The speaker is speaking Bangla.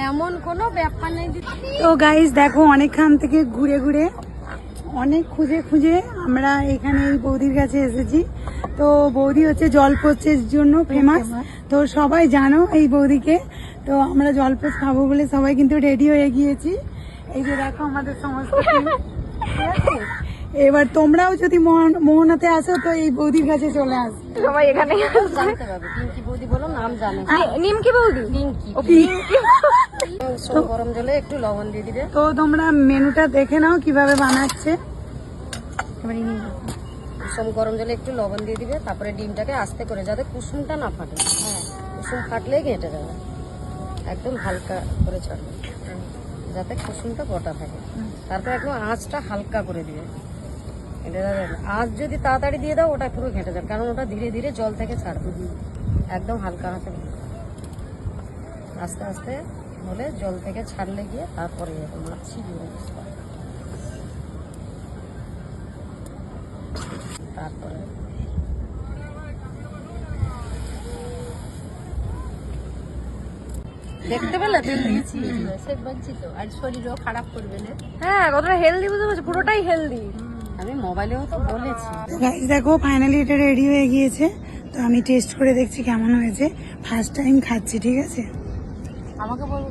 এমন কোনো ব্যাপার নেই। তো গাইস দেখো, অনেকক্ষণ থেকে ঘুরে ঘুরে অনেক খুঁজে খুঁজে আমরা এখানে এই বৌদির কাছে এসেছি। তো বৌদি হচ্ছে জলপোচের জন্য ফেমাস, তো সবাই জানো এই বৌদিকে। তো আমরা জলপোচ খাবো বলে সবাই কিন্তু রেডি হয়ে গিয়েছি। এই যে দেখো আমাদের সমস্ত team, ঠিক আছে? এবার তোমরাও যদি মোহনাতে আসো তো এই বৌদির কাছে চলে আসো। সবাই এখানে জানতে পারবে টিঙ্কি বৌদি বলো, নাম জানে। নিমকি বৌদি। টিঙ্কি গরম জলে একটু লবণ দিয়ে দিবে। তো তোমরা মেনুটা দেখে নাও কিভাবে বানাচ্ছে। কুসুম গরম জলে একটু লবণ দিয়ে দিবে, তারপরে ডিমটাকে আস্তে করে, যাতে কুসুমটা না ফাটে। হ্যাঁ, কুসুম ফাটলে ঘেঁটে যাবে। একদম হালকা করে ছাড়বে যাতে কুসুমটা গোটা থাকে। তারপর একদম আঁচটা হালকা করে দিবে। এটা আঁচ যদি তাড়াতাড়ি দিয়ে দাও ওটা পুরো ঘেঁটে যাবে, কারণ ওটা ধীরে ধীরে জল থেকে ছাড়বে। একদম হালকা আঁচে আস্তে আস্তে হলে জল থেকে ছাড়লে গিয়ে তারপরে মাছি দিয়ে তারপরে দেখতে পেলে তেল দিয়েছি, বলছি তো। আর শরীরও খারাপ করবে না। হ্যাঁ, কতটা হেলদি বুঝতে পারছো, পুরোটাই হেলদি। আমি মোবাইলেও তো বলেছি। গাইস দেখো, ফাইনালি এটা রেডি হয়ে গিয়েছে। তো আমি টেস্ট করে দেখছি কেমন হয়েছে। ফার্স্ট টাইম খাচ্ছি, ঠিক আছে? আমাকে বলবো